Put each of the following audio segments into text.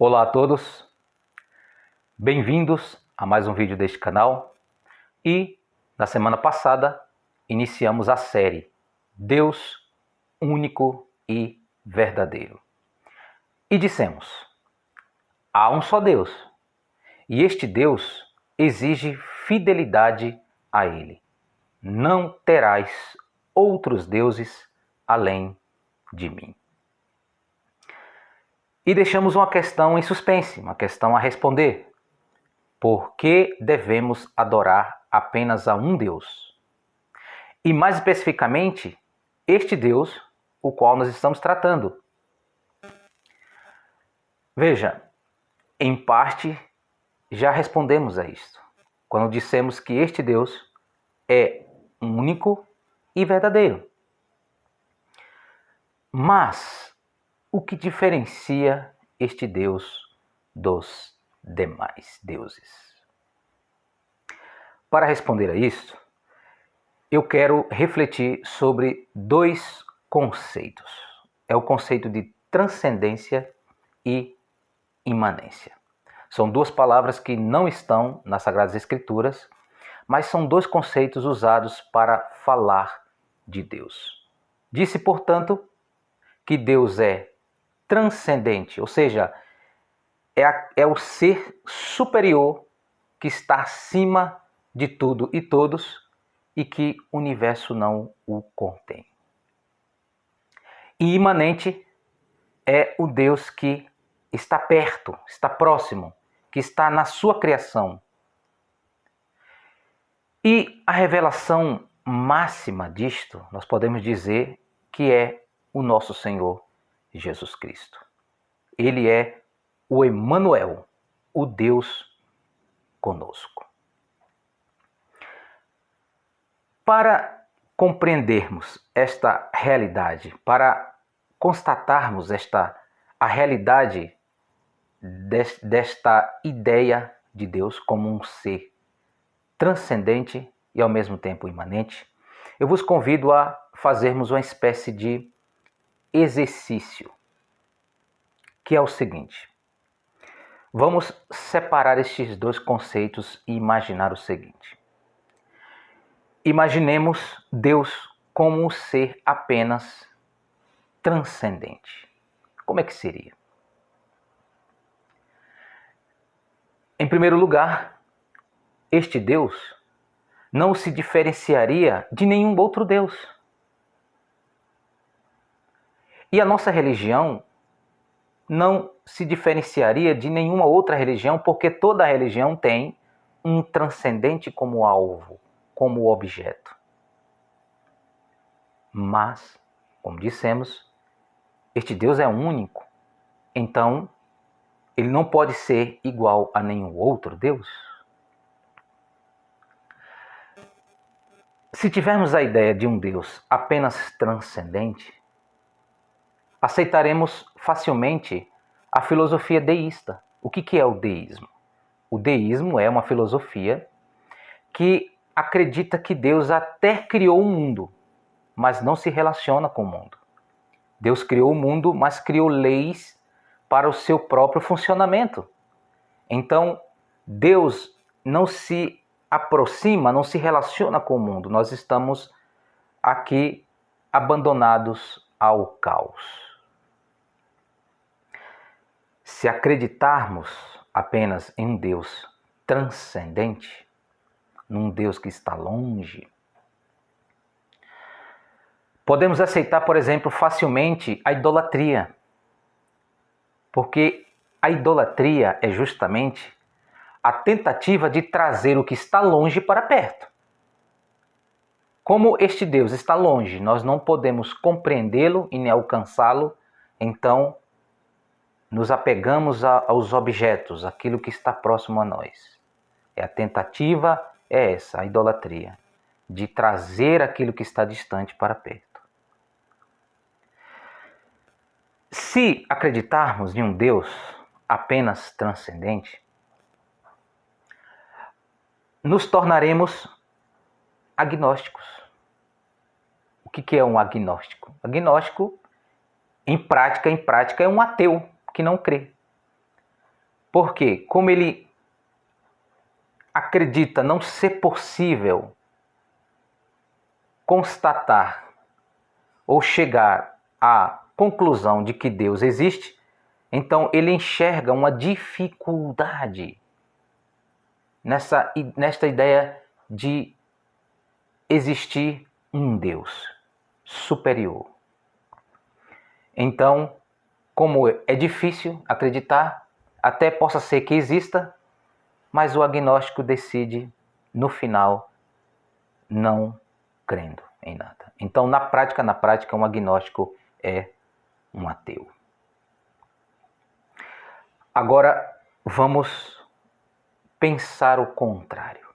Olá a todos, bem-vindos a mais um vídeo deste canal. E na semana passada iniciamos a série Deus único e verdadeiro. E dissemos, há um só Deus, e este Deus exige fidelidade a Ele. Não terás outros deuses além de mim. E deixamos uma questão em suspense, uma questão a responder. Por que devemos adorar apenas a um Deus? E mais especificamente, este Deus, o qual nós estamos tratando. Veja, em parte já respondemos a isto, quando dissemos que este Deus é único e verdadeiro. Mas o que diferencia este Deus dos demais deuses? Para responder a isto, eu quero refletir sobre dois conceitos. É o conceito de transcendência e imanência. São duas palavras que não estão nas Sagradas Escrituras, mas são dois conceitos usados para falar de Deus. Disse, portanto, que Deus é transcendente, ou seja, é o ser superior que está acima de tudo e todos e que o universo não o contém. E imanente é o Deus que está perto, está próximo, que está na sua criação. E a revelação máxima disto, nós podemos dizer que é o nosso Senhor Jesus Cristo. Ele é o Emanuel, o Deus conosco. Para compreendermos esta realidade, para constatarmos a realidade desta ideia de Deus como um ser transcendente e ao mesmo tempo imanente, eu vos convido a fazermos uma espécie de exercício, que é o seguinte. Vamos separar estes dois conceitos e imaginar o seguinte. Imaginemos Deus como um ser apenas transcendente. Como é que seria? Em primeiro lugar, este Deus não se diferenciaria de nenhum outro Deus. E a nossa religião não se diferenciaria de nenhuma outra religião, porque toda religião tem um transcendente como alvo, como objeto. Mas, como dissemos, este Deus é único, então ele não pode ser igual a nenhum outro Deus. Se tivermos a ideia de um Deus apenas transcendente, aceitaremos facilmente a filosofia deísta. O que é o deísmo? O deísmo é uma filosofia que acredita que Deus até criou o mundo, mas não se relaciona com o mundo. Deus criou o mundo, mas criou leis para o seu próprio funcionamento. Então, Deus não se aproxima, não se relaciona com o mundo. Nós estamos aqui abandonados ao caos. Se acreditarmos apenas em um Deus transcendente, num Deus que está longe, podemos aceitar, por exemplo, facilmente a idolatria. Porque a idolatria é justamente a tentativa de trazer o que está longe para perto. Como este Deus está longe, nós não podemos compreendê-lo e nem alcançá-lo, então nos apegamos aos objetos, aquilo que está próximo a nós. A tentativa é essa, a idolatria, de trazer aquilo que está distante para perto. Se acreditarmos em um Deus apenas transcendente, nos tornaremos agnósticos. O que é um agnóstico? Agnóstico, em prática, é um ateu que não crê. Porque, como ele acredita não ser possível constatar ou chegar à conclusão de que Deus existe, então ele enxerga uma dificuldade nesta ideia de existir um Deus superior. Então, como é difícil acreditar, até possa ser que exista, mas o agnóstico decide, no final, não crendo em nada. Então, na prática, um agnóstico é um ateu. Agora, vamos pensar o contrário.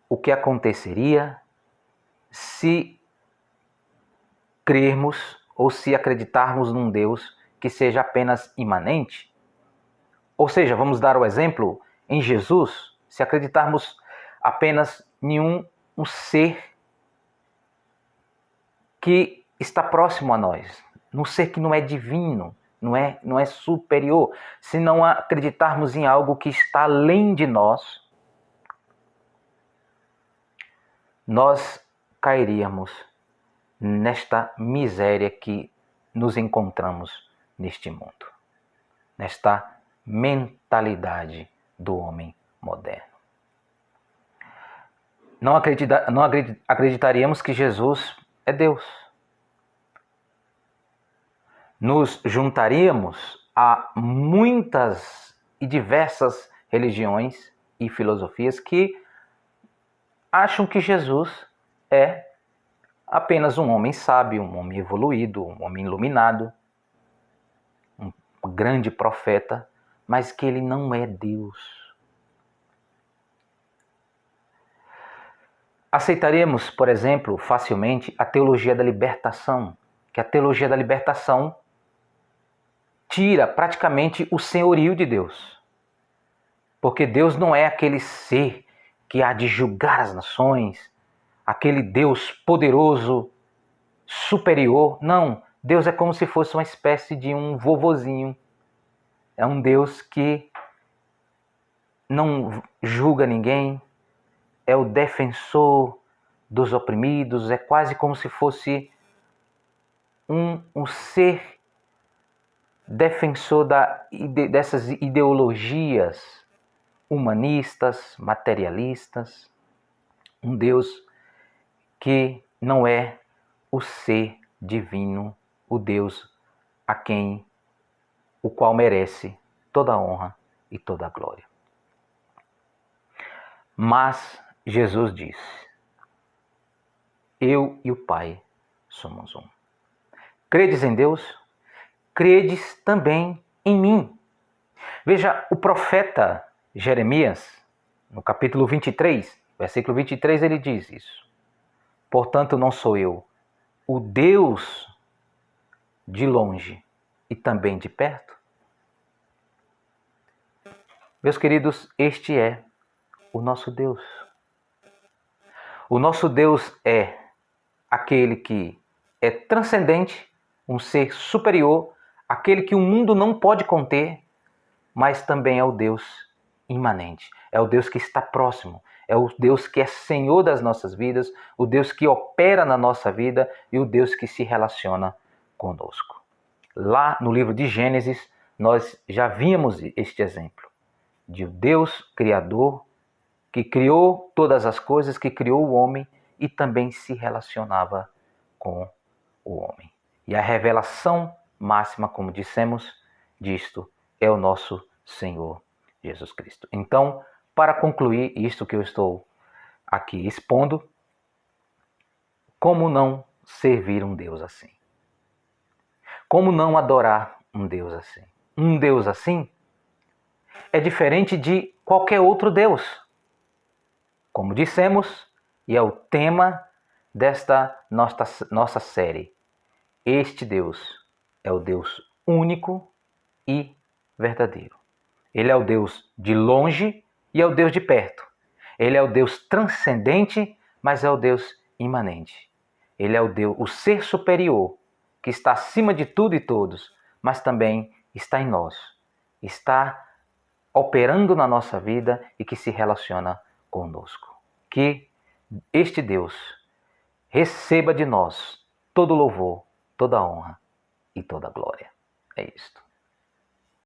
O que aconteceria se crermos ou se acreditarmos num Deus que seja apenas imanente? Ou seja, vamos dar o exemplo em Jesus, se acreditarmos apenas em um ser que está próximo a nós, num ser que não é divino, não é superior, se não acreditarmos em algo que está além de nós, nós cairíamos nesta miséria que nos encontramos neste mundo, nesta mentalidade do homem moderno. Não acreditaríamos que Jesus é Deus. Nos juntaríamos a muitas e diversas religiões e filosofias que acham que Jesus é apenas um homem sábio, um homem evoluído, um homem iluminado, um grande profeta, mas que ele não é Deus. Aceitaríamos, por exemplo, facilmente a teologia da libertação, que a teologia da libertação tira praticamente o senhorio de Deus. Porque Deus não é aquele ser que há de julgar as nações, aquele Deus poderoso, superior. Não, Deus é como se fosse uma espécie de um vovozinho. É um Deus que não julga ninguém, é o defensor dos oprimidos, é quase como se fosse um ser defensor dessas ideologias humanistas, materialistas, um Deus que não é o ser divino, o Deus o qual merece toda a honra e toda a glória. Mas Jesus diz: eu e o Pai somos um. Credes em Deus? Credes também em mim. Veja, o profeta Jeremias, no capítulo 23, versículo 23, ele diz isso. Portanto, não sou eu, o Deus de longe e também de perto? Meus queridos, este é o nosso Deus. O nosso Deus é aquele que é transcendente, um ser superior, aquele que o mundo não pode conter, mas também é o Deus imanente. É o Deus que está próximo, é o Deus que é Senhor das nossas vidas, o Deus que opera na nossa vida e o Deus que se relaciona conosco. Lá no livro de Gênesis, nós já vimos este exemplo de um Deus Criador que criou todas as coisas, que criou o homem e também se relacionava com o homem. E a revelação máxima, como dissemos, disto é o nosso Senhor Jesus Cristo. Então, para concluir isto que eu estou aqui expondo, como não servir um Deus assim? Como não adorar um Deus assim? Um Deus assim é diferente de qualquer outro Deus. Como dissemos, e é o tema desta nossa série, este Deus é o Deus único e verdadeiro. Ele é o Deus de longe e é o Deus de perto. Ele é o Deus transcendente, mas é o Deus imanente. Ele é o ser superior, que está acima de tudo e todos, mas também está em nós. está operando na nossa vida e que se relaciona conosco. Que este Deus receba de nós todo louvor, toda honra e toda glória. É isto.